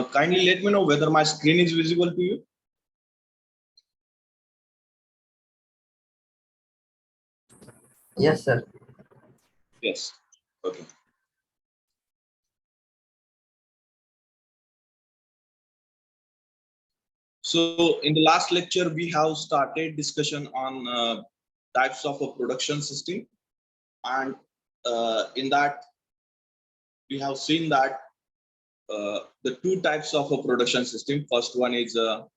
Kindly let me know whether my screen is visible to you. Yes, sir. Yes. Okay. So in the last lecture, we have started discussion on types of a production system, and in that we have seen that the two types of a production system. First one is a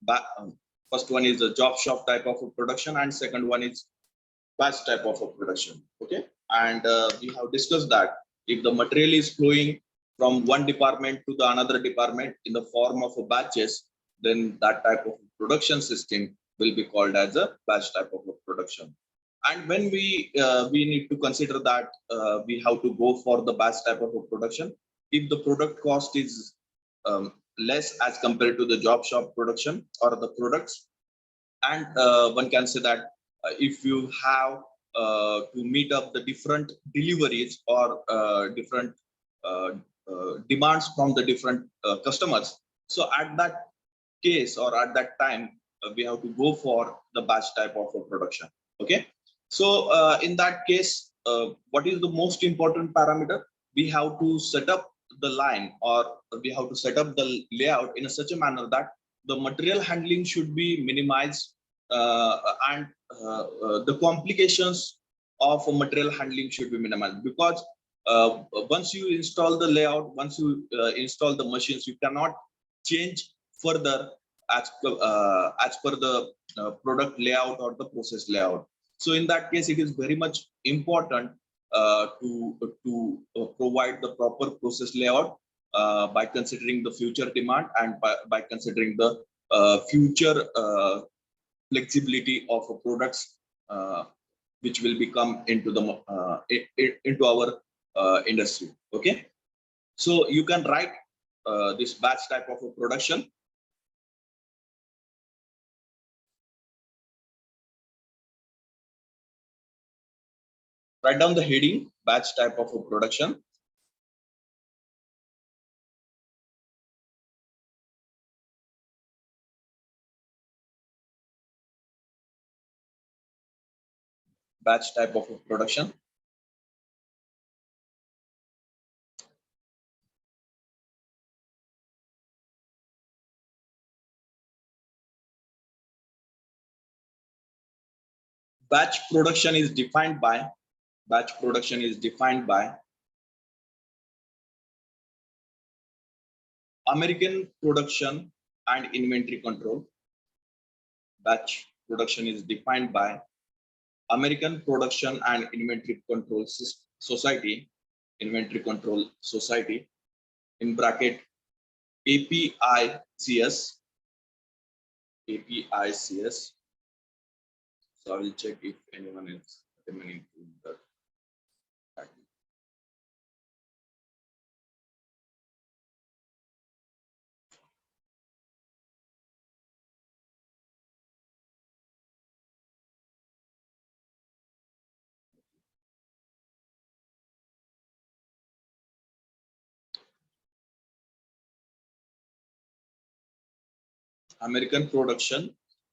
job shop type of a production, and second one is batch type of a production. Okay, and we have discussed that if the material is flowing from one department to the another department in the form of a batches, then that type of production system will be called as a batch type of a production. And when we need to consider that we have to go for the batch type of a production if the product cost is less as compared to the job shop production or the products. And one can say that if you have to meet up the different deliveries or different uh, demands from the different customers, so at that case or at that time we have to go for the batch type of a production. Okay, so in that case what is the most important parameter? We have to set up the line, or we have to set up the layout in such a manner that the material handling should be minimized, and the complications of material handling should be minimized, because once you install the layout, once you install the machines, you cannot change further as per the product layout or the process layout. So in that case, it is very much important to provide the proper process layout by considering the future demand and by considering the future flexibility of products which will become into the into our industry. Okay, so you can write this batch type of a production. Write down the heading batch type of a production. Batch type of a production. Batch production is defined by American production and inventory control. Batch production is defined by American Production and Inventory Control Society, Inventory Control Society, in bracket APICS. APICS. So I will check if anyone is remaining to that. American Production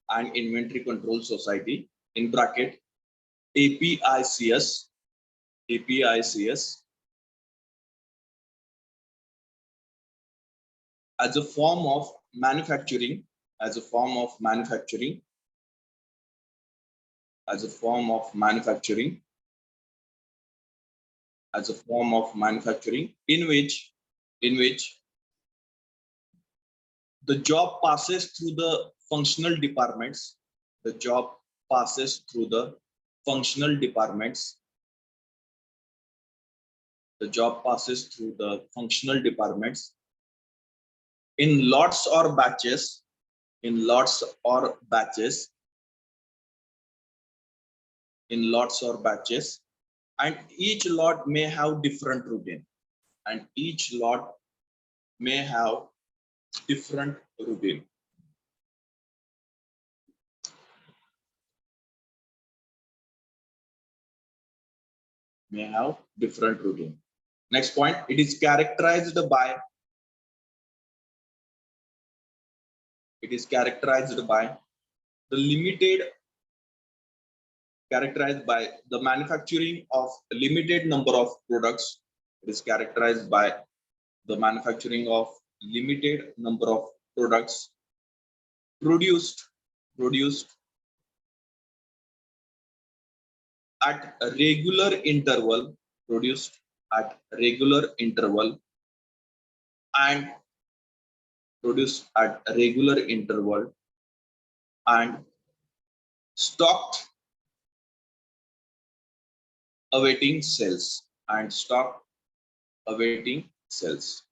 and Inventory Control Society, in bracket APICS, APICS, as a form of manufacturing, as a form of manufacturing, as a form of manufacturing, as a form of manufacturing, in which the job passes through the functional departments. The job passes through the functional departments. The job passes through the functional departments in lots or batches. In lots or batches. In lots or batches, and each lot may have different routine. And each lot may have different routine. May have different routine. Next point, it is characterized by It is characterized by the manufacturing of a limited number of products. It is characterized by the manufacturing of limited number of products produced at a regular interval, produced at regular interval, and produced at a regular interval, and stocked awaiting sales, and stocked awaiting sales,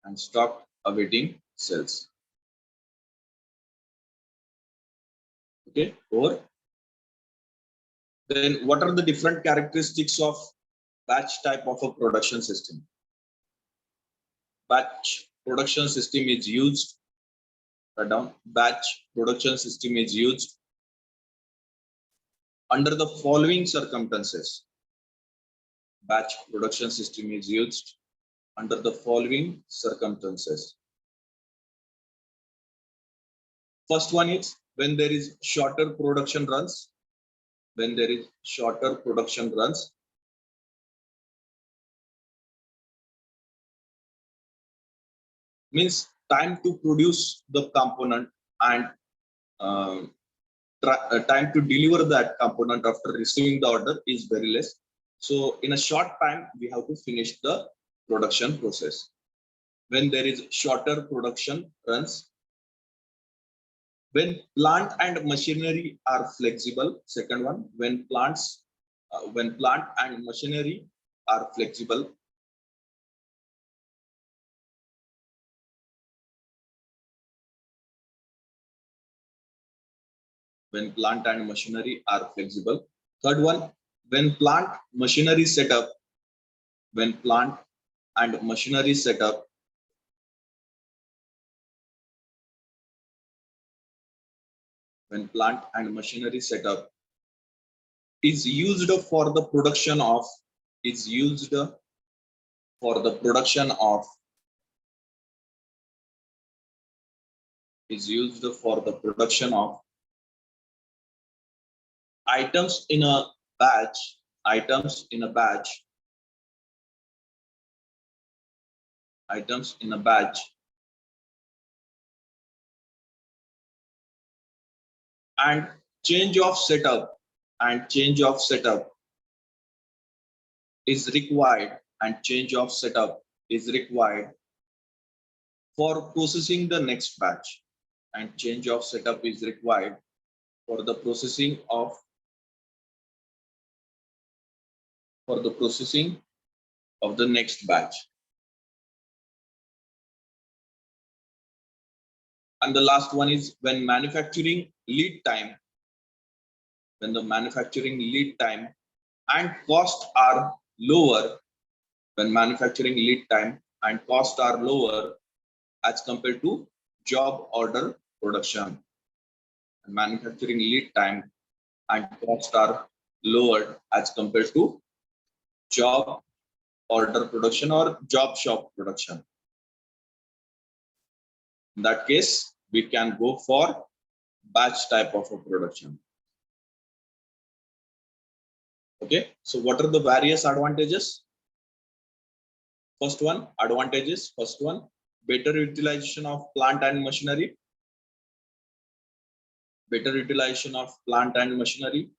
and stocked awaiting sales. Okay, or then what are the different characteristics of batch type of a production system? Batch production system is used, write down, batch production system is used under the following circumstances. Batch production system is used under the following circumstances. First one is when there is shorter production runs. When there is shorter production runs, means time to produce the component and time to deliver that component after receiving the order is very less. So in a short time, we have to finish the production process. When there is shorter production runs, when plant and machinery are flexible. Second one, when plant and machinery are flexible. When plant and machinery are flexible. Third one, when plant machinery setup. When plant and machinery setup. When plant and machinery setup is used for the production of, is used for the production of, is used for the production of items in a batch, items in a batch, items in a batch, and change of setup, and change of setup is required, and change of setup is required for processing the next batch, and change of setup is required for the processing of, for the processing of the next batch. And the last one is when manufacturing lead time, when the manufacturing lead time and cost are lower, when manufacturing lead time and cost are lower as compared to job order production. And manufacturing lead time and cost are lowered as compared to job order production or job shop production. In that case, we can go for batch type of a production. Okay, so what are the various advantages? First one, advantages. First one, better utilization of plant and machinery. Better utilization of plant and machinery.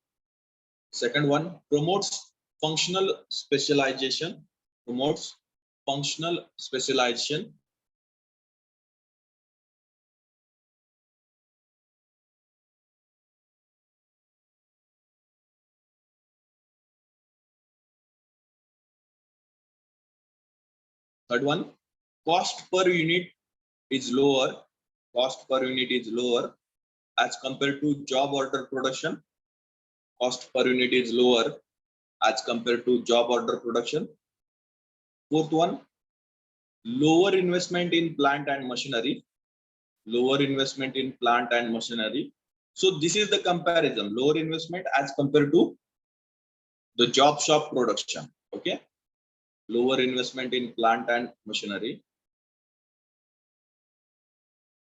Second one, promotes functional specialization. Promotes functional specialization. Third one, cost per unit is lower. Cost per unit is lower as compared to job order production. Cost per unit is lower as compared to job order production. Fourth one, lower investment in plant and machinery. Lower investment in plant and machinery. So this is the comparison, lower investment as compared to the job shop production. Okay, lower investment in plant and machinery.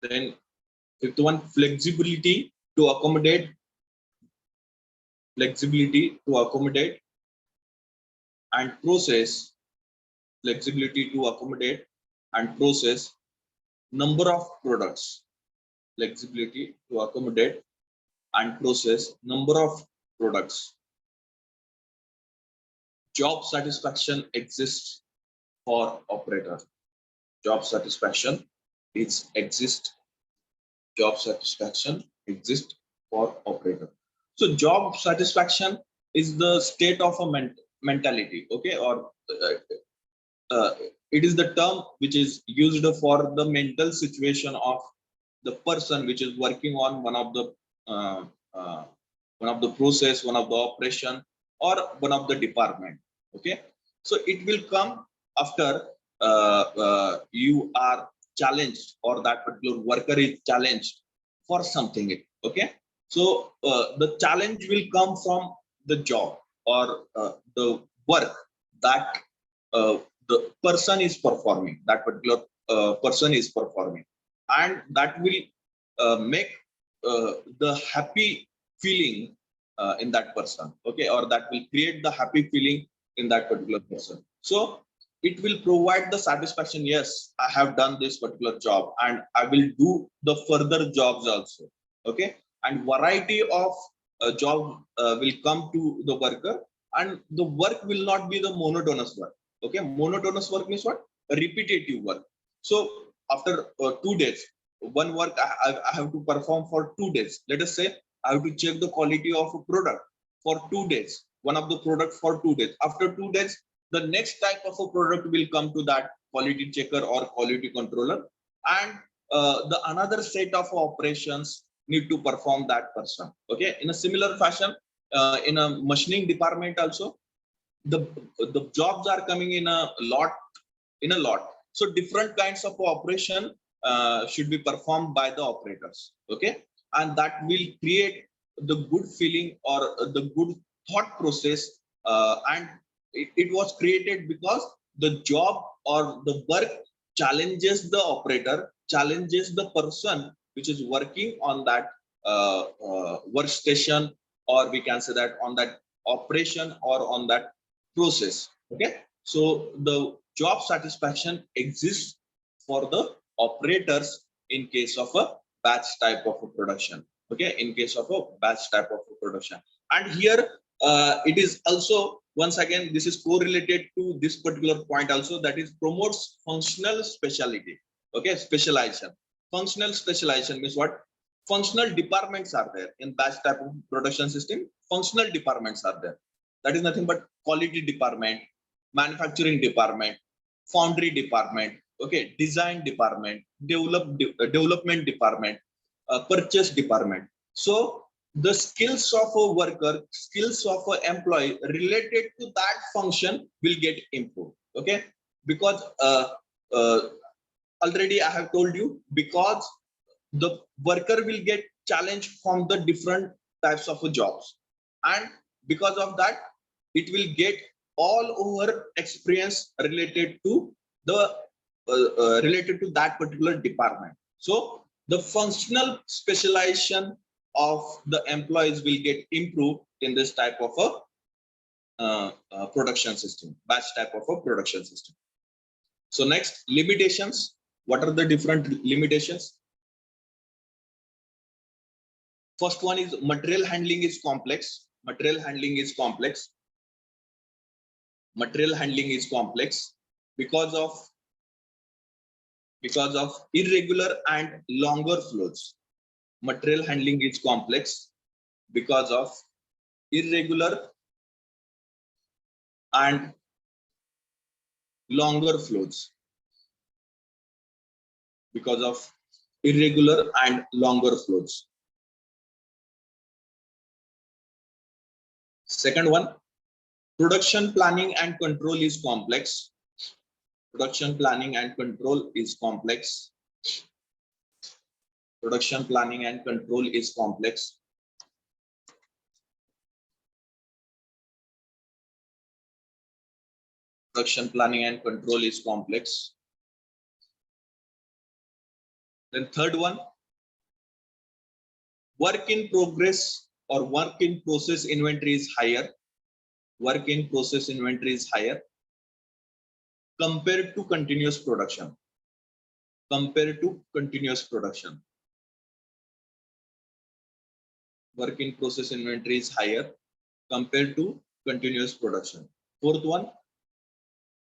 Then fifth one, flexibility to accommodate and process number of products. Flexibility to accommodate and process number of products. Job satisfaction exists for operator. Job satisfaction exists for operator. So job satisfaction is the state of a mentality, okay, or it is the term which is used for the mental situation of the person which is working on one of the process, one of the operation, or one of the department. Okay, so it will come after you are challenged, or that particular worker is challenged for something. Okay, so the challenge will come from the job or the work that the person is performing, that particular person is performing, and that will make the happy feeling in that person. Okay, or that will create the happy feeling in that particular person. So it will provide the satisfaction. Yes, I have done this particular job and I will do the further jobs also. Okay, and variety of job will come to the worker, and the work will not be the monotonous work. Okay, monotonous work means what? Repetitive work. So after 2 days, one work I have to perform for 2 days. Let us say I have to check the quality of a product for 2 days, one of the product for 2 days. After 2 days, the next type of a product will come to that quality checker or quality controller, and the another set of operations need to perform that person. Okay, in a similar fashion, in a machining department also, the jobs are coming in a lot. So different kinds of operation should be performed by the operators. Okay, and that will create the good feeling or the good thought process, and it was created because the job or the work challenges the operator, challenges the person which is working on that workstation, or we can say that on that operation or on that process. Okay, so the job satisfaction exists for the operators in case of a batch type of a production. Okay, in case of a batch type of a production. And here it is also, once again, this is correlated to this particular point also, that is promotes functional specialty. Okay, specialization. Functional specialization means what? Functional departments are there in batch type of production system. Functional departments are there. That is nothing but quality department, manufacturing department, foundry department, okay, design department, development department, purchase department. So the skills of a worker, skills of an employee related to that function will get improved. Okay, because already I have told you, because the worker will get challenged from the different types of jobs, and because of that it will get all over experience related to the related to that particular department. So the functional specialization of the employees will get improved in this type of a production system, batch type of a production system. So next, limitations. What are the different limitations? First one is material handling is complex. Material handling is complex. Material handling is complex because of irregular and longer flows. Material handling is complex because of irregular and longer flows. Because of irregular and longer flows. Second one, production planning and control is complex. Production planning and control is complex. Production planning and control is complex. Production planning and control is complex. Then third one, work in progress or work in process inventory is higher. Work in process inventory is higher compared to continuous production. Compared to continuous production. Work in process inventory is higher compared to continuous production. Fourth one,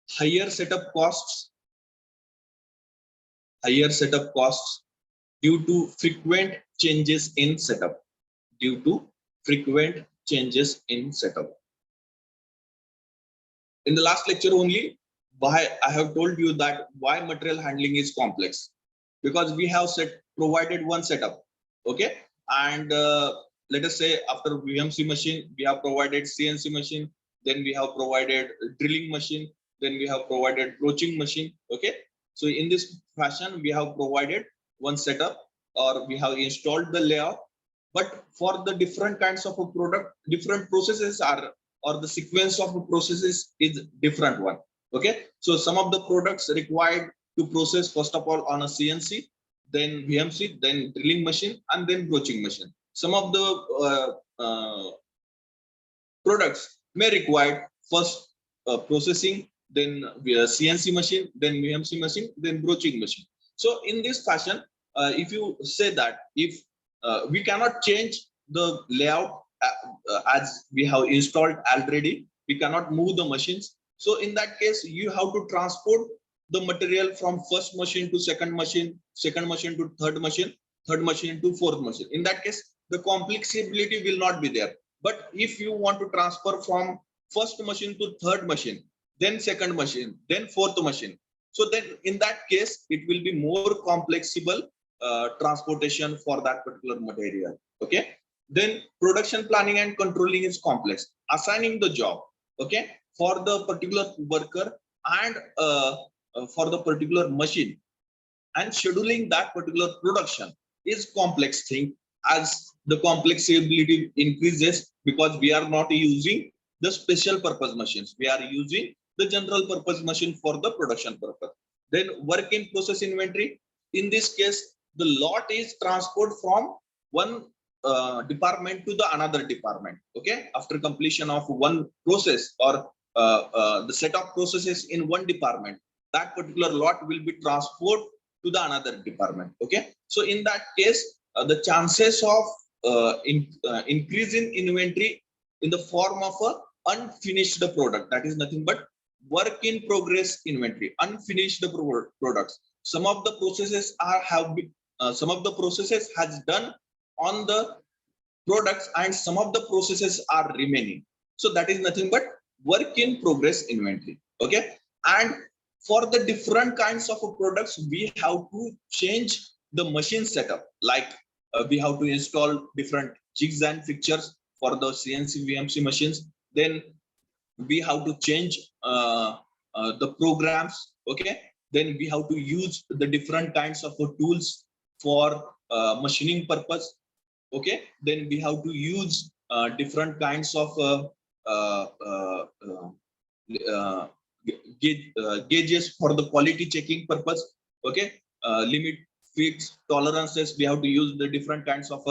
higher setup costs. Higher setup costs due to frequent changes in setup. Due to frequent changes in setup. In the last lecture only, why I have told you that why material handling is complex, because we have provided one setup, okay, and let us say after VMC machine we have provided CNC machine, then we have provided drilling machine, then we have provided broaching machine, okay. So in this fashion we have provided one setup or we have installed the layout, but for the different kinds of a product, different processes are, or the sequence of processes is different one, okay. So some of the products required to process first of all on a CNC, then VMC, then drilling machine, and then broaching machine. Some of the products may require first processing, then CNC machine, then VMC machine, then broaching machine. So in this fashion, if you say that if we cannot change the layout as we have installed already, we cannot move the machines. So in that case, you have to transport the material from first machine to second machine to third machine to fourth machine. In that case, the complexity will not be there. But if you want to transfer from first machine to third machine, then second machine, then fourth machine, so then in that case, it will be more complexible transportation for that particular material, okay. Then production planning and controlling is complex. Assigning the job, okay, for the particular worker and for the particular machine, and scheduling that particular production is complex thing, as the complexity increases, because we are not using the special purpose machines, we are using the general purpose machine for the production purpose. Then work in process inventory, in this case the lot is transferred from one department to the another department, okay. After completion of one process or the set of processes in one department, that particular lot will be transferred to the another department, okay. So in that case, the chances of increase in inventory in the form of a unfinished product, that is nothing but work in progress inventory, unfinished products. Some of the processes have been some of the processes has done on the products, and some of the processes are remaining. So that is nothing but work in progress inventory, okay. And for the different kinds of products, we have to change the machine setup, like we have to install different jigs and fixtures for the CNC VMC machines. Then we have to change the programs, okay. Then we have to use the different kinds of tools for machining purpose, okay. Then we have to use different kinds of gauges for the quality checking purpose, okay. Limit, fix, tolerances, we have to use the different kinds of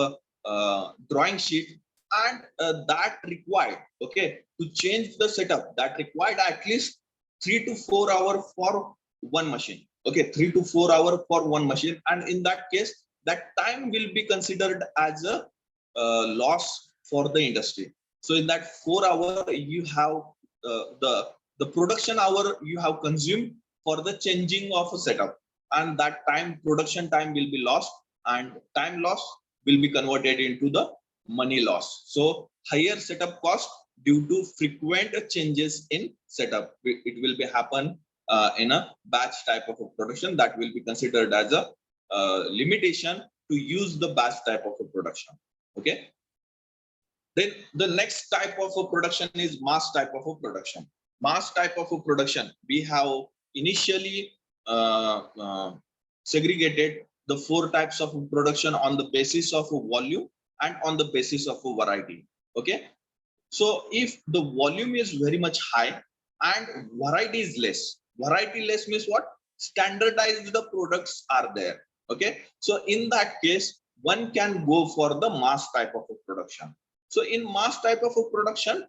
drawing sheet, and that required, okay, to change the setup, that required at least 3 to 4 hours for one machine, okay, 3 to 4 hours for one machine. And in that case, that time will be considered as a loss for the industry. So in that 4 hours, you have the production hour you have consumed for the changing of a setup, and that time, production time, will be lost, and time loss will be converted into the money loss. So higher setup cost due to frequent changes in setup. It will be happen in a batch type of a production, that will be considered as a limitation to use the batch type of a production, okay. Then the next type of a production is mass type of a production. Mass type of a production, we have initially segregated the 4 types of production on the basis of volume and on the basis of variety, okay. So if the volume is very much high and variety is less, variety less means what? Standardized the products are there, Okay, so in that case, one can go for the mass type of a production. So in mass type of a production,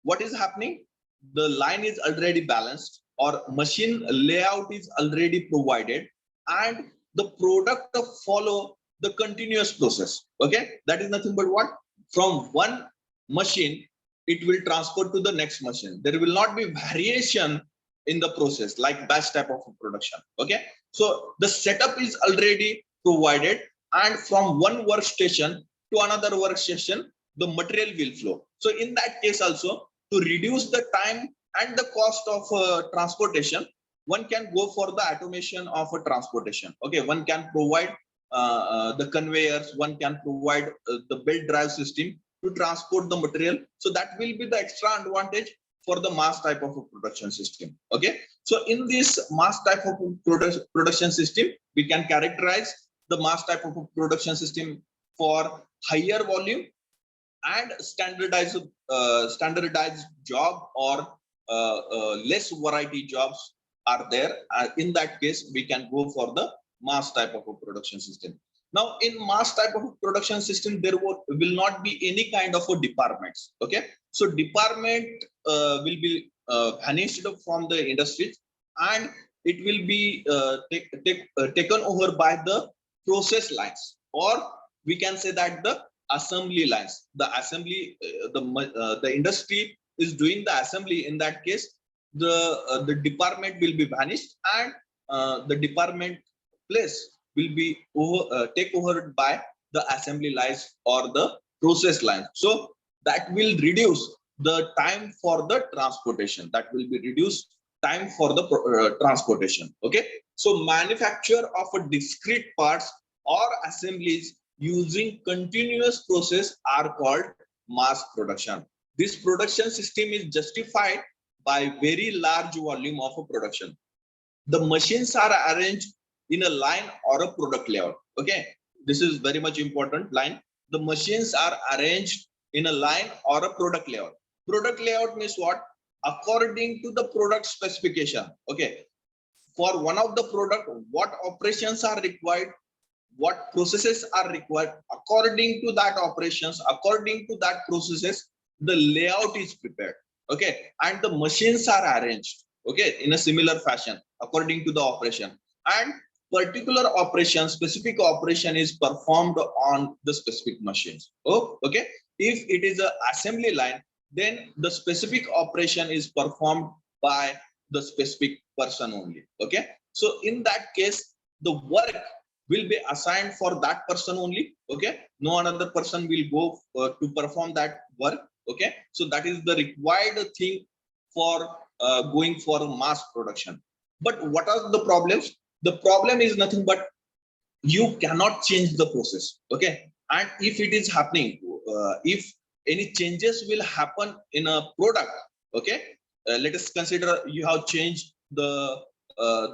what is happening? The line is already balanced, or machine layout is already provided, and the product follow the continuous process. Okay, that is nothing but what? From one machine, it will transfer to the next machine. There will not be variation in the process like batch type of production. Okay, so the setup is already provided, and from one workstation to another workstation, the material will flow. So in that case also, to reduce the time and the cost of transportation, one can go for the automation of a transportation. Okay, one can provide the conveyors, one can provide the belt drive system to transport the material. So that will be the extra advantage for the mass type of a production system. Okay, so in this mass type of production system, we can characterize the mass type of a production system for higher volume and standardized job, or less variety jobs are there. In that case, we can go for the mass type of a production system. Now, in mass type of a production system, there will not be any kind of a departments. Okay, so department will be vanished from the industries, and it will be taken over by the process lines, or we can say that the assembly lines. The assembly, the industry is doing the assembly. In that case, the department will be vanished, and the department place will be take over by the assembly lines or the process lines. So that will reduce the time for the transportation. That will be reduced time for the transportation. Okay, so manufacture of a discrete parts or assemblies using continuous process are called mass production. This production system is justified by very large volume of a production. The machines are arranged in a line or a product layout. Okay, this is very much important line. The machines are arranged in a line or a product layout. Product layout means what? According to the product specification. Okay, for one of the product, what operations are required, what processes are required, according to that operations, according to that processes, the layout is prepared. Okay, and the machines are arranged, okay, in a similar fashion according to the operation, and particular operation, specific operation is performed on the specific machines. Oh, okay, if it is a assembly line, then the specific operation is performed by the specific person only. Okay, so in that case, the work will be assigned for that person only. Okay, no another person will go to perform that work. Okay, so that is the required thing for going for mass production. But what are the problems? The problem is nothing but you cannot change the process. Okay, and if it is happening, if any changes will happen in a product, okay, let us consider you have changed the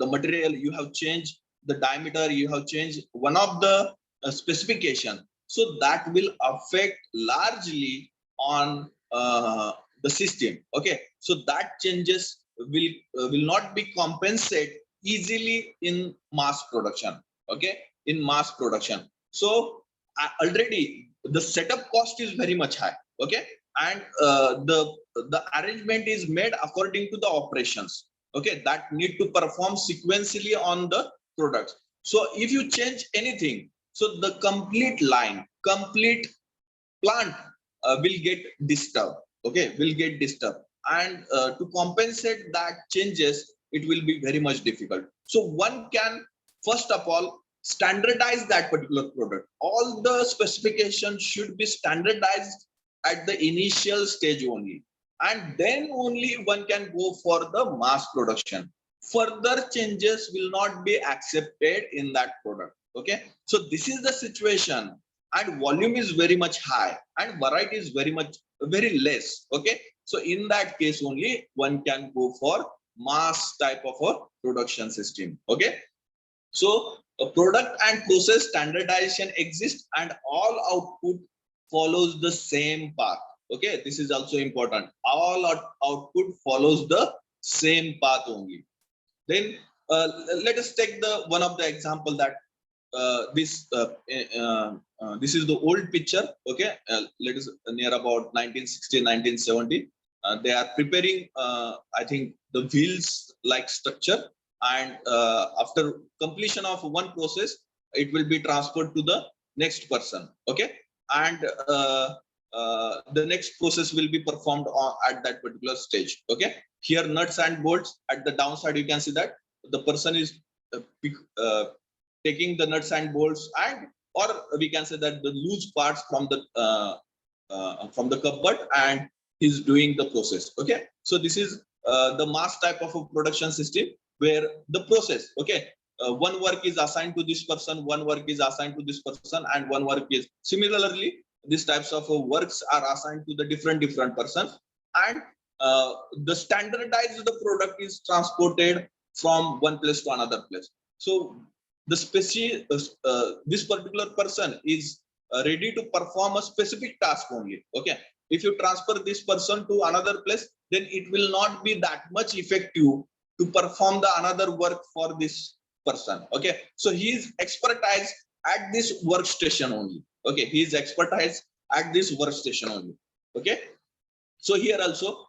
material, you have changed the diameter, you have changed one of the specification, so that will affect largely on the system. Okay, so that changes will not be compensated easily in mass production. Okay, in mass production, so already the setup cost is very much high. Okay, and the arrangement is made according to the operations, okay, that need to perform sequentially on the products. So if you change anything, so the complete line, complete plant will get disturbed. Okay, will get disturbed, and to compensate that changes, it will be very much difficult. So one can first of all standardize that particular product. All the specifications should be standardized at the initial stage only, and then only one can go for the mass production. Further changes will not be accepted in that product. Okay, so this is the situation, and volume is very much high and variety is very less. Okay, so in that case only one can go for mass type of a production system. Okay, so a product and process standardization exists, and all output follows the same path. Okay, this is also important. All output follows the same path only. Then let us take the one of the example that this is the old picture. Okay, let us near about 1960, 1970. They are preparing, I think, the wheels like structure, and after completion of one process, it will be transferred to the next person. Okay, and the next process will be performed at that particular stage. Okay, here nuts and bolts. At the downside, you can see that the person is taking the nuts and bolts, and or we can say that the loose parts from the cupboard, and he's doing the process. Okay, so this is the mass type of a production system where the process, okay, one work is assigned to this person, one work is assigned to this person, and one work is similarly these types of works are assigned to the different persons, and the standardized the product is transported from one place to another place. So the this particular person is ready to perform a specific task only. Okay, if you transfer this person to another place, then it will not be that much effective to perform the another work for this person. Okay, so he is expertise at this workstation only. Okay, he is expertise at this workstation only. Okay, so here also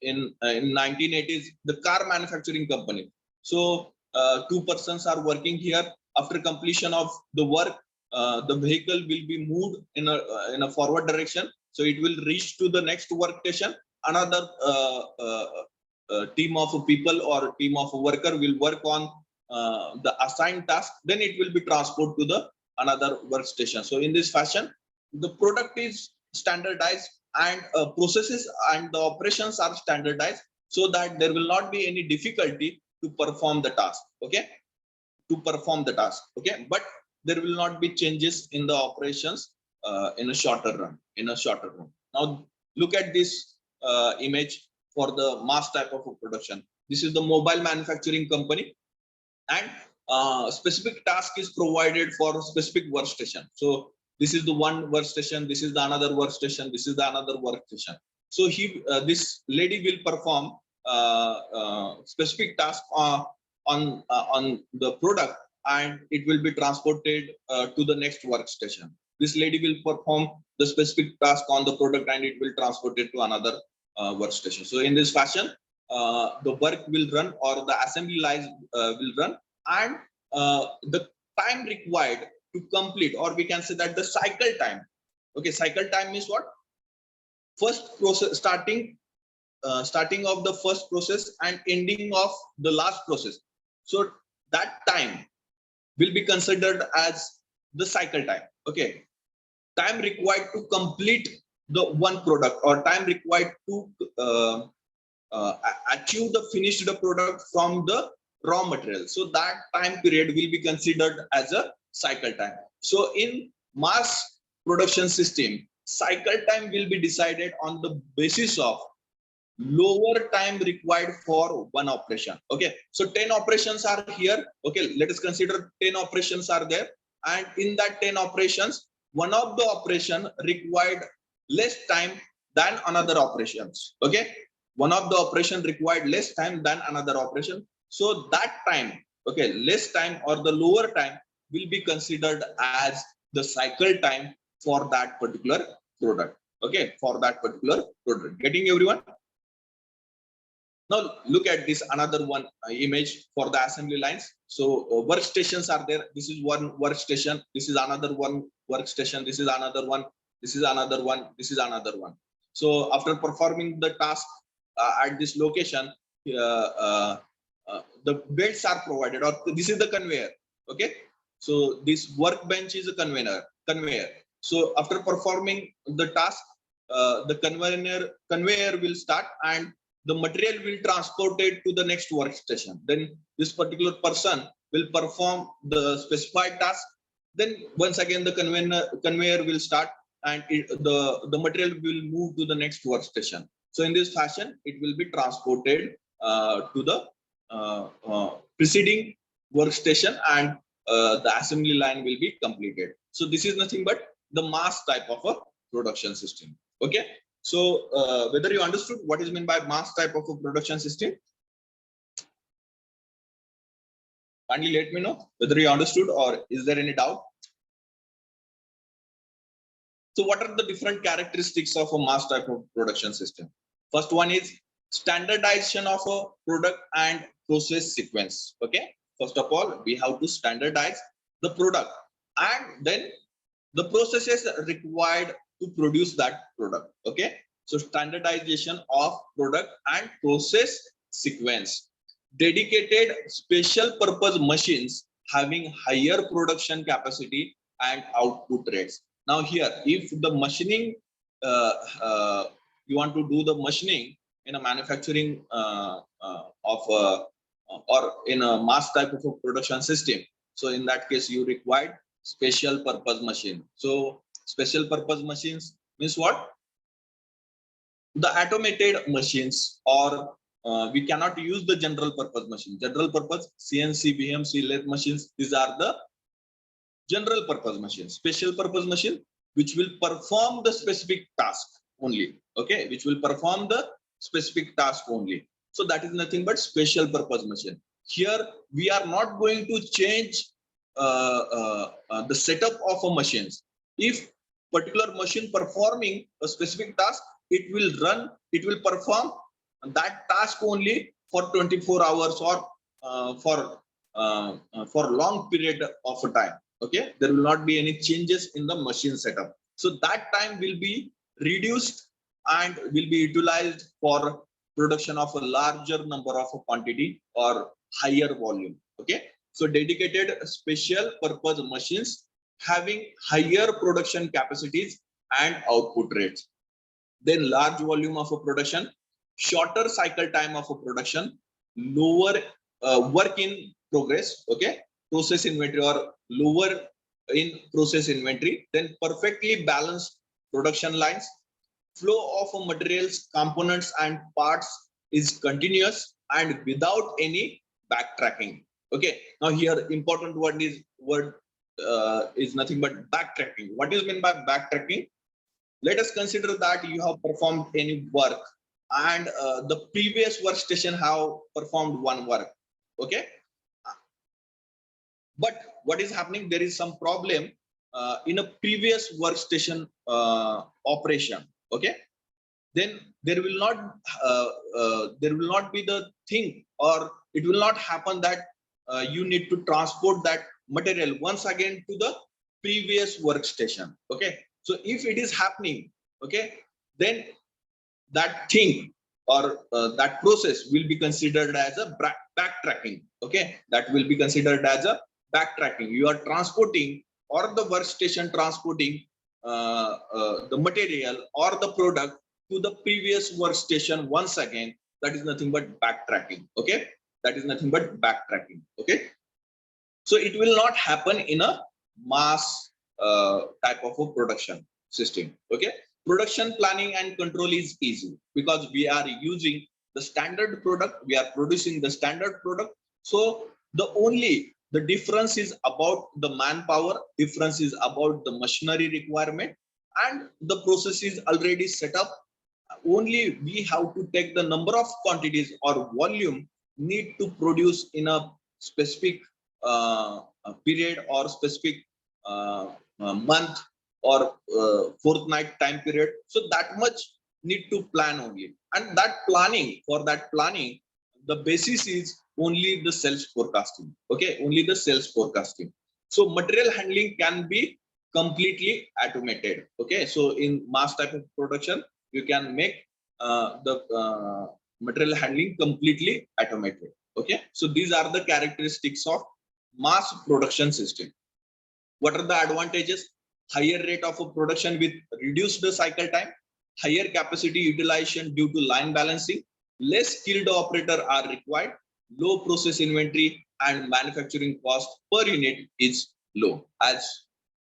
in 1980s, the car manufacturing company. So two persons are working here. After completion of the work, the vehicle will be moved in a forward direction. So it will reach to the next workstation. Another team of people or team of worker will work on the assigned task. Then it will be transported to the another workstation. So in this fashion, the product is standardized, and processes and the operations are standardized, so that there will not be any difficulty to perform the task. Okay, to perform the task. Okay, but there will not be changes in the operations in a shorter run. Now look at this image for the mass type of production. This is the mobile manufacturing company, and specific task is provided for a specific workstation. So this is the one workstation, this is the another workstation, this is the another workstation. So this lady will perform specific task on the product, and it will be transported to the next workstation. This lady will perform the specific task on the product, and it will transport it to another workstation. So in this fashion, the work will run, or the assembly lines will run, and the time required to complete, or we can say that the cycle time. Okay, cycle time is what? First process, starting of the first process and ending of the last process. So that time will be considered as the cycle time. Okay, time required to complete the one product, or time required to achieve the finished product from the raw material. So that time period will be considered as a cycle time. So in mass production system, cycle time will be decided on the basis of lower time required for one operation. Okay, so 10 operations are here. Okay, let us consider 10 operations are there, and in that 10 operations, one of the operation required less time than another operations. Okay, one of the operation required less time than another operation. So that time, okay, less time or the lower time will be considered as the cycle time for that particular product. Okay, for that particular product. Getting everyone? Now look at this another one image for the assembly lines. So workstations are there. This is one workstation. This is another one workstation. This is another one. This is another one. This is another one. So after performing the task at this location, the belts are provided, or this is the conveyor. Okay, so this workbench is a conveyor. So after performing the task, the conveyor will start, and the material will transported to the next workstation. Then this particular person will perform the specified task. Then once again the conveyor will start, and the material will move to the next workstation. So in this fashion, it will be transported to the preceding workstation, and the assembly line will be completed. So this is nothing but the mass type of a production system. Okay, so whether you understood what is meant by mass type of a production system? Kindly let me know whether you understood or is there any doubt. So what are the different characteristics of a mass type of production system? First one is standardization of a product and process sequence. Okay. First of all, we have to standardize the product and then the processes required to produce that product. Okay. So standardization of product and process sequence. Dedicated special purpose machines having higher production capacity and output rates. Now here, if the machining, you want to do the machining in a manufacturing or in a mass type of a production system, so in that case you require special purpose machine. So special purpose machines means what? The automated machines, or we cannot use the general purpose machine. General purpose CNC, BMC, lathe machines, these are the general purpose machine. Special purpose machine which will perform the specific task only. Okay, which will perform the specific task only. So that is nothing but special purpose machine. Here we are not going to change the setup of a machines. If particular machine performing a specific task, it will perform that task only for 24 hours or for long period of time. Okay, there will not be any changes in the machine setup. So that time will be reduced and will be utilized for production of a larger number of quantity or higher volume. Okay, so dedicated special purpose machines having higher production capacities and output rates. Then large volume of a production, shorter cycle time of a production, lower work in progress, okay, process inventory or lower in process inventory, then perfectly balanced production lines, flow of materials, components and parts is continuous and without any backtracking. Okay, now here important word is nothing but backtracking. What is meant by backtracking? Let us consider that you have performed any work and the previous workstation have performed one work. Okay, but what is happening? There is some problem in a previous workstation operation. Okay, then there will not be the thing, or it will not happen that you need to transport that material once again to the previous workstation. Okay, so if it is happening, okay, then that thing or that process will be considered as a backtracking. Okay, that will be considered as a backtracking. You are transporting, or the workstation transporting the material or the product to the previous workstation once again. That is nothing but backtracking. Okay, that is nothing but backtracking. Okay, so it will not happen in a mass type of a production system. Okay, production planning and control is easy because we are using the standard product, we are producing the standard product. So the difference is about the manpower, difference is about the machinery requirement, and the process is already set up. Only we have to take the number of quantities or volume need to produce in a specific period or specific month or fortnight time period. So that much need to plan only, and that planning, the basis is only the sales forecasting. Okay, only the sales forecasting. So material handling can be completely automated. Okay, so in mass type of production you can make the material handling completely automated. Okay, so these are the characteristics of mass production system. What are the advantages? Higher rate of production with reduced cycle time, higher capacity utilization due to line balancing, less skilled operator are required, low process inventory, and manufacturing cost per unit is low. As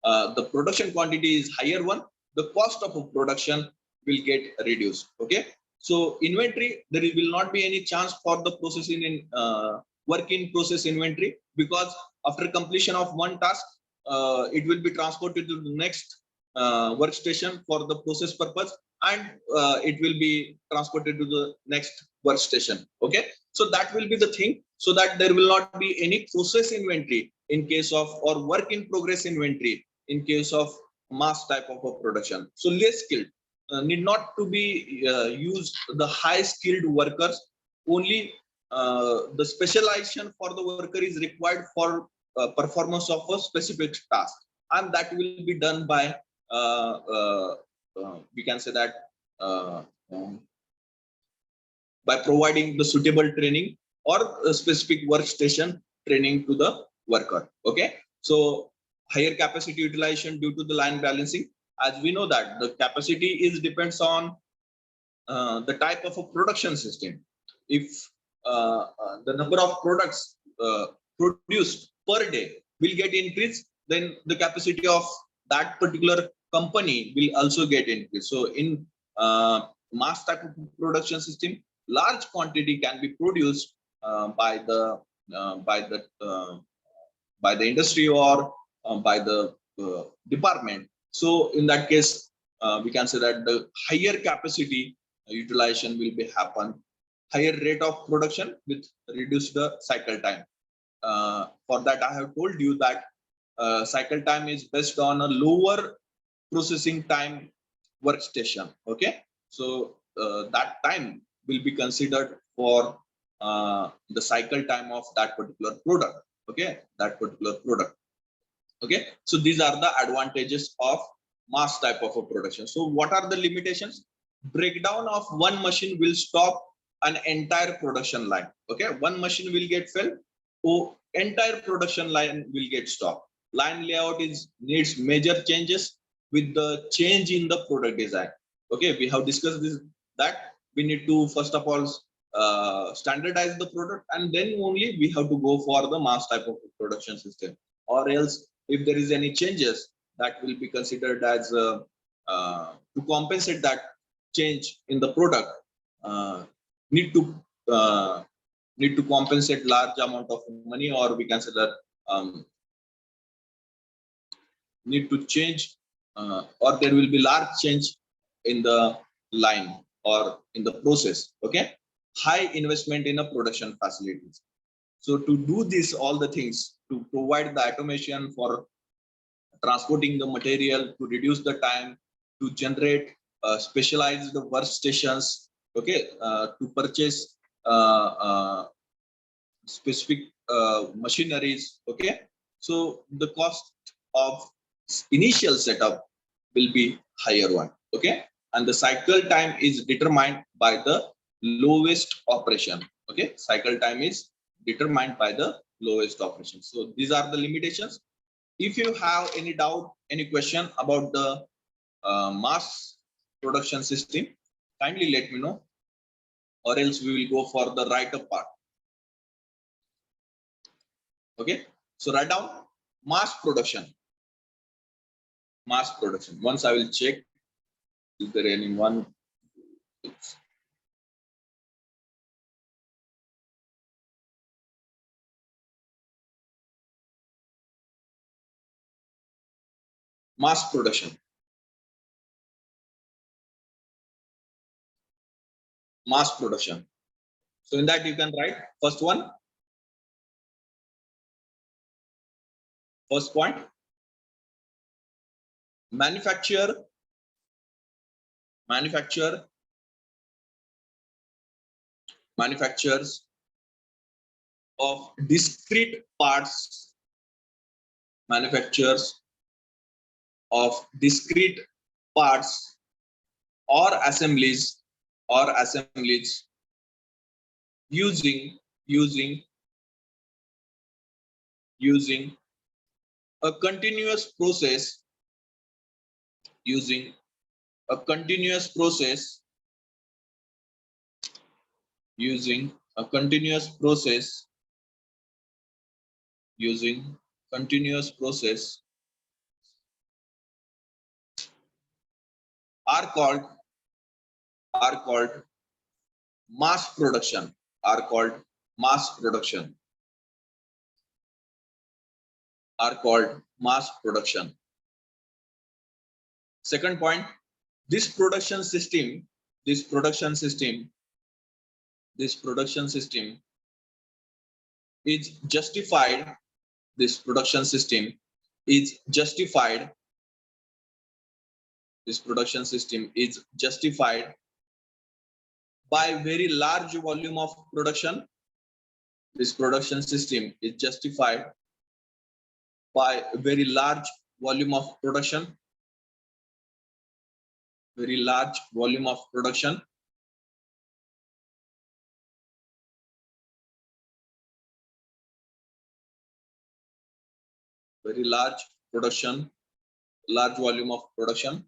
the production quantity is higher one, the cost of production will get reduced. Okay, so inventory, there will not be any chance for the processing in work in process inventory, because after completion of one task, it will be transported to the next workstation for the process purpose. and it will be transported to the next workstation. Okay, so that will be the thing, so that there will not be any process inventory in case of, or work in progress inventory in case of mass type of a production. So less skilled need not to be used, the high skilled workers only. The specialization for the worker is required for performance of a specific task, and that will be done by we can say that uh, um, by providing the suitable training or a specific workstation training to the worker. Okay, so higher capacity utilization due to the line balancing. As we know that the capacity is depends on the type of a production system. If the number of products produced per day will get increased, then the capacity of that particular company will also get increased. So in mass type of production system, large quantity can be produced by the uh, by the uh, by the industry or by the department. So in that case, we can say that the higher capacity utilization will be happen, higher rate of production with reduced the cycle time. For that, I have told you that cycle time is based on a lower processing time workstation. Okay, so that time will be considered for the cycle time of that particular product. Okay, that particular product. Okay, so these are the advantages of mass type of a production. So what are the limitations? Breakdown of one machine will stop an entire production line. Okay, one machine will get failed, so entire production line will get stopped. Line layout is needs major changes with the change in the product design. Okay, we have discussed this, that we need to first of all standardize the product, and then only we have to go for the mass type of production system. Or else if there is any changes, that will be considered as to compensate that change in the product, uh, need to uh, need to compensate large amount of money, or we can say that need to change, or there will be large change in the line or in the process. Okay, high investment in a production facilities. So to do this, all the things, to provide the automation for transporting the material, to reduce the time, to generate specialized workstations. Okay, to purchase specific machineries. Okay, so the cost of initial setup will be higher one. Okay, and the cycle time is determined by the lowest operation. Okay, cycle time is determined by the lowest operation. So these are the limitations. If you have any doubt, any question about the mass production system, kindly let me know, or else we will go for the write-up part. Okay, so write down mass production. Mass production. Once I will check, is there anyone? Mass production. Mass production. So in that you can write first one. First point. Manufacture manufacturers of discrete parts, manufacturers of discrete parts or assemblies using a continuous process, using a continuous process using a continuous process using continuous process are called mass production, are called mass production, are called mass production. Second point, This production system, this production system is justified. This production system is justified. This production system is justified by very large volume of production. This production system is justified by very large volume of production. Very large volume of production. Very large production, large volume of production.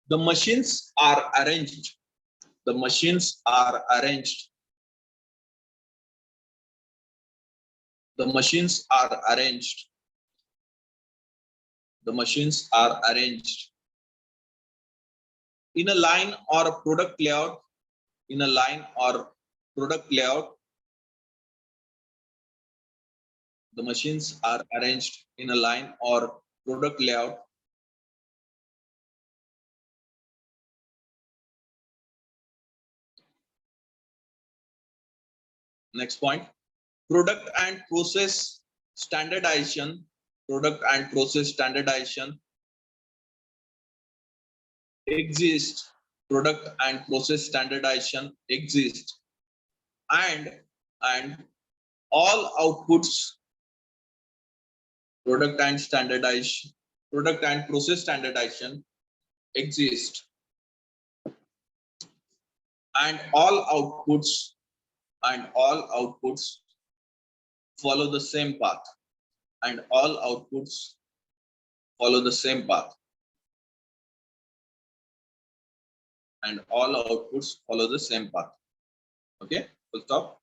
The machines are arranged. The machines are arranged. The machines are arranged. The machines are arranged in a line or product layout. In a line or product layout. The machines are arranged in a line or product layout. Next point, product and process standardization. Product and process standardization exist. Product and process standardization exist, and all outputs. Product and process standardization exist, and all outputs follow the same path. And all outputs follow the same path. And all outputs follow the same path. Okay, full stop.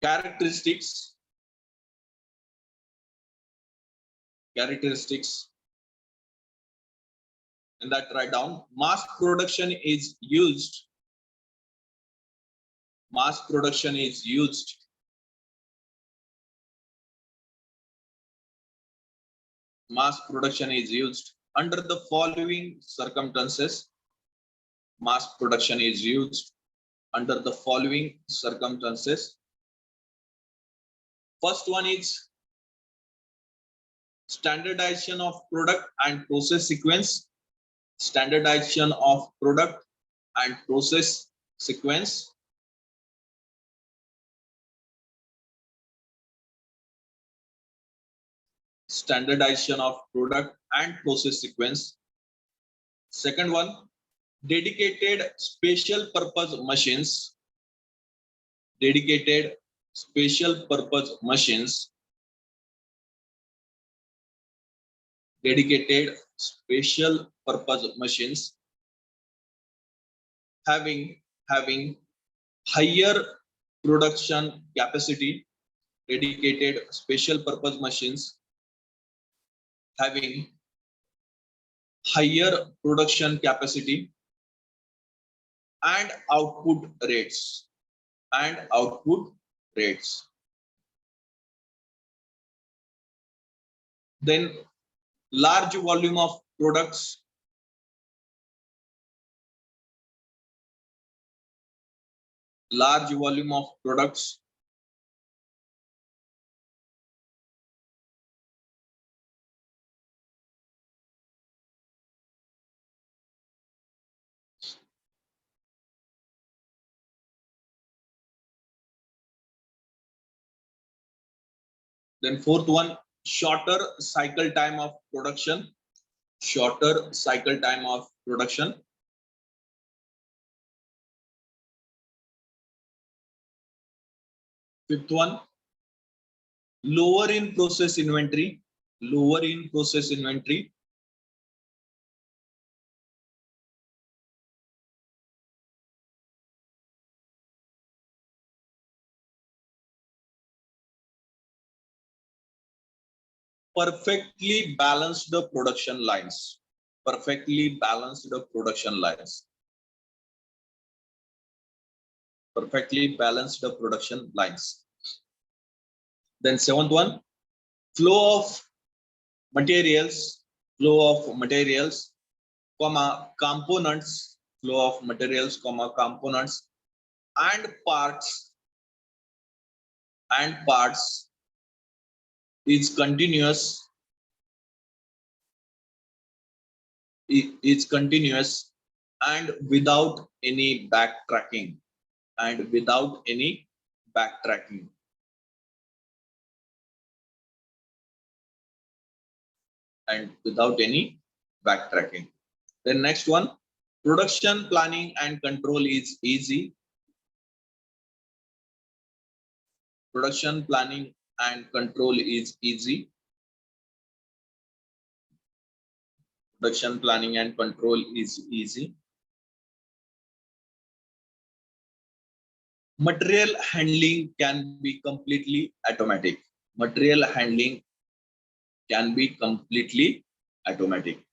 Characteristics. In that, write down mass production is used. Mass production is used. Mass production is used under the following circumstances. Mass production is used under the following circumstances. First one is standardization of product and process sequence. Standardization of product and process sequence. Standardization of product and process sequence. Second one, dedicated special purpose machines. Dedicated special purpose machines. Dedicated special purpose machines having higher production capacity. Dedicated special purpose machines having higher production capacity and output rates. Then large volume of products. Large volume of products. Then fourth one, shorter cycle time of production. Shorter cycle time of production. Fifth one, lower in process inventory. Lower in process inventory. Perfectly balanced the production lines. Perfectly balanced the production lines. Perfectly balanced the production lines. Then seventh one, flow of materials, comma, components, flow of materials, comma, components, and parts is continuous, and without any backtracking, and without any backtracking. And without any backtracking. Then next one, production planning and control is easy. Production planning and control is easy. Production planning and control is easy. Material handling can be completely automatic. Material handling can be completely automatic.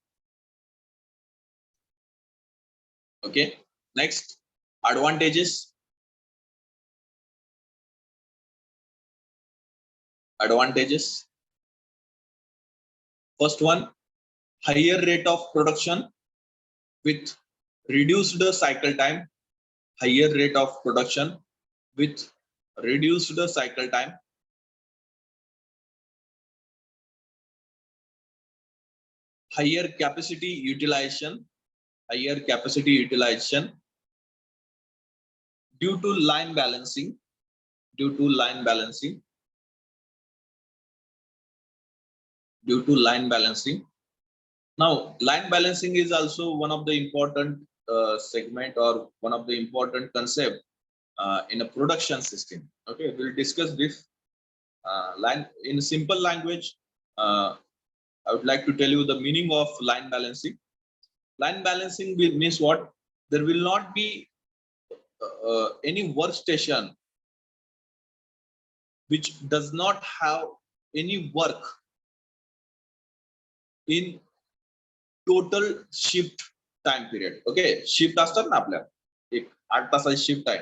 Okay, next, advantages. Advantages. First one, higher rate of production with reduced cycle time. Higher rate of production with reduced cycle time. Higher capacity utilization. Higher capacity utilization due to line balancing. Due to line balancing. Due to line balancing. Now, line balancing is also one of the important segment, or one of the important concept in a production system. Okay, we'll discuss this line in simple language. I would like to tell you the meaning of line balancing. Line balancing means what? There will not be any workstation which does not have any work in total shift time period. Okay, shift असतात ना आपल्या, एक 8 तासाची shift आहे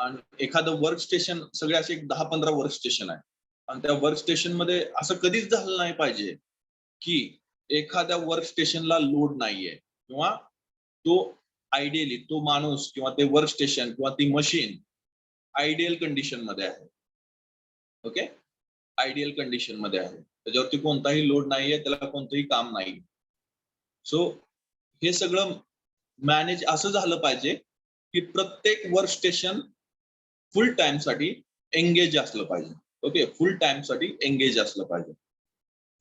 आणि एखादं work station, सगळे असे 10-15 वर्क स्टेशन आहे, आणि त्या वर्क स्टेशन मध्ये असं कधीच झालं नाही पाहिजे की एखाद्या वर्क स्टेशनला लोड नाहीये, किंवा तो आयडियली तो माणूस किंवा ते वर्क स्टेशन किंवा ती मशीन आयडियल कंडिशन मध्ये आहे. ओके, आयडियल कंडिशन मध्ये आहे, त्याच्यावरती कोणताही लोड नाहीये, त्याला कोणतंही काम नाही. सो हे सगळं मॅनेज असं झालं पाहिजे की प्रत्येक वर्क स्टेशन फुल टाइम साठी एंगेज असलं पाहिजे. ओके, फुल टाइम साठी एंगेज असलं पाहिजे.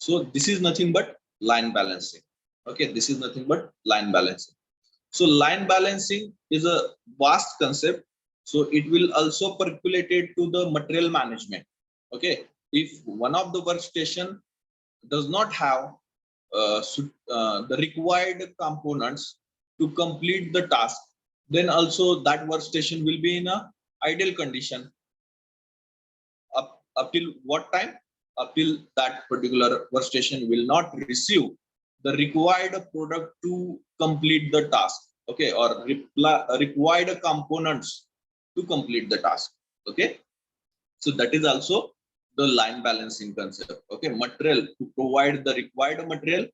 So this is nothing but line balancing. Okay, this is nothing but line balancing. So line balancing is a vast concept. So it will also percolated to the material management. Okay, if one of the workstation does not have the required components to complete the task, then also that workstation will be in a ideal condition. Up till what time? Up till that particular workstation will not receive the required product to complete the task. Okay, or required components to complete the task. Okay, so that is also the line balancing concept. Okay, material, to provide the required material.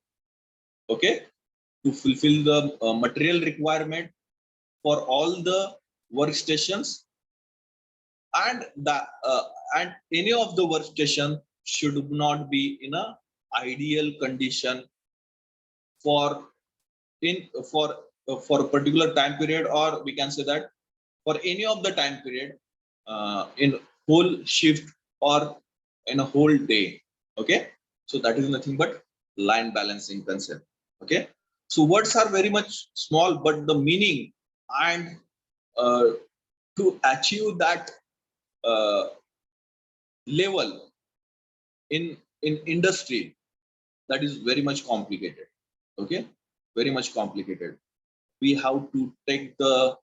Okay, to fulfill the material requirement for all the workstations, and that and any of the workstation should not be in a ideal condition for a particular time period, or we can say that for any of the time period in whole shift or in a whole day. Okay, so that is nothing but line balancing concept. Okay, so words are very much small, but the meaning and to achieve that level in industry, that is very much complicated. Okay, very much complicated. We have to take the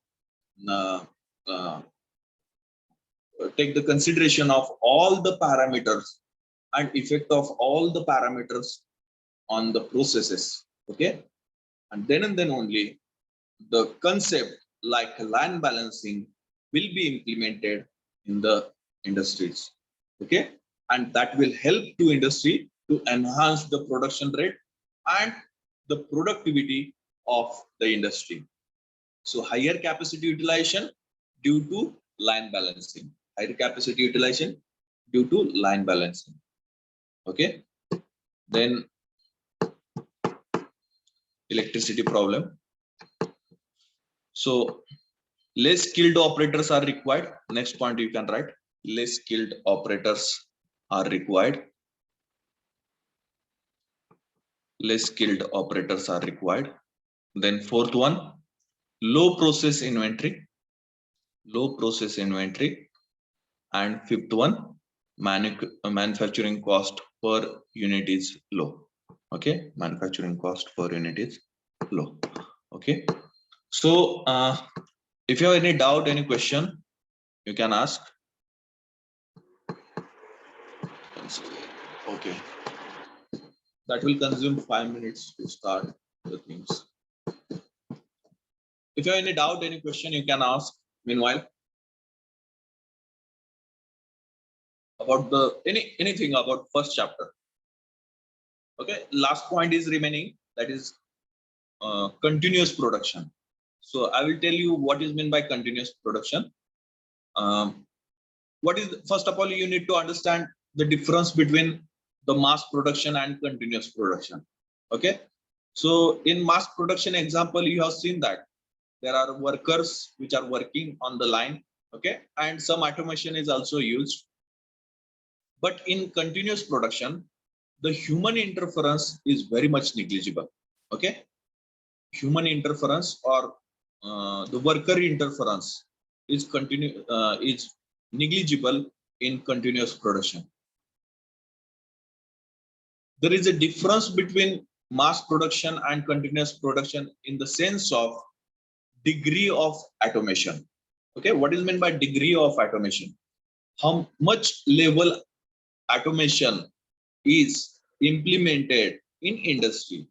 consideration of all the parameters and effect of all the parameters on the processes. Okay, and then only the concept like line balancing will be implemented in the industries. Okay, and that will help to industry to enhance the production rate and the productivity of the industry. So higher capacity utilization due to line balancing. Higher capacity utilization due to line balancing. Okay. Then electricity problem. So less skilled operators are required. Next point you can write. Less skilled operators are required. Less skilled operators are required. Then fourth one, low process inventory. Low process inventory. And fifth one, manufacturing cost per unit is low. Okay, manufacturing cost per unit is low. Okay, so if you have any doubt, any question, you can ask. Okay, that will consume 5 minutes to start the things. If you have any doubt, any question, you can ask. Meanwhile, about the anything about first chapter. Okay, last point is remaining, that is continuous production. So I will tell you what is meant by continuous production. What is, first of all, you need to understand the difference between the mass production and continuous production. Okay, so in mass production example, you have seen that there are workers which are working on the line. Okay, and some automation is also used. But in continuous production, the human interference is very much negligible. Okay, human interference or the worker interference is negligible in continuous production. There is a difference between mass production and continuous production in the sense of degree of automation. Okay, what is meant by degree of automation? How much level automation is implemented in industry.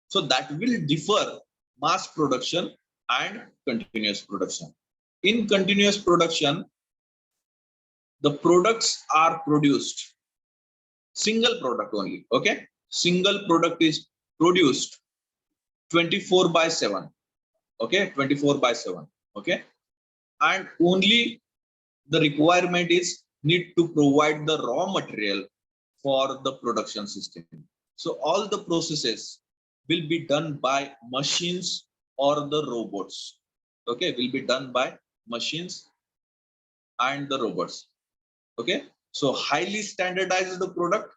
So that will differ mass production and continuous production. In continuous production, the products are produced, single product only. Okay, single product is produced 24/7. Okay, 24/7. Okay, and only the requirement is need to provide the raw material for the production system. So all the processes will be done by machines or the robots. Okay, will be done by machines and the robots. Okay, so highly standardized the product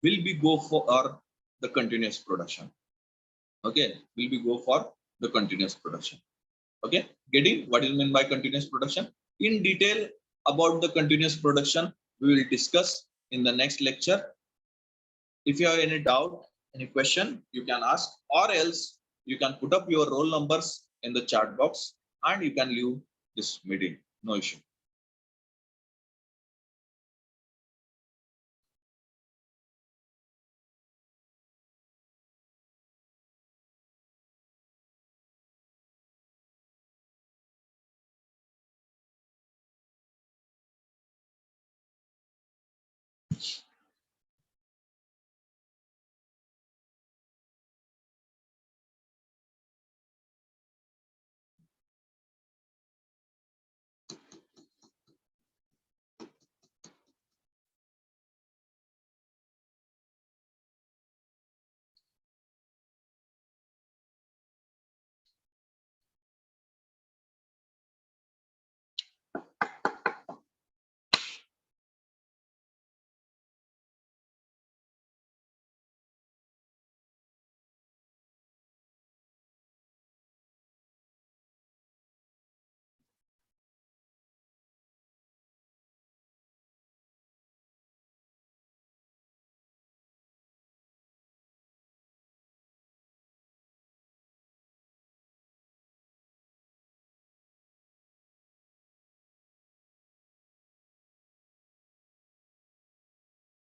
will be go for the continuous production. Okay, will be go for the continuous production. Okay, getting what is meant by continuous production? In detail about the continuous production, we will discuss in the next lecture. If you have any doubt, any question, you can ask, or else you can put up your roll numbers in the chat box and you can leave this meeting. No issue.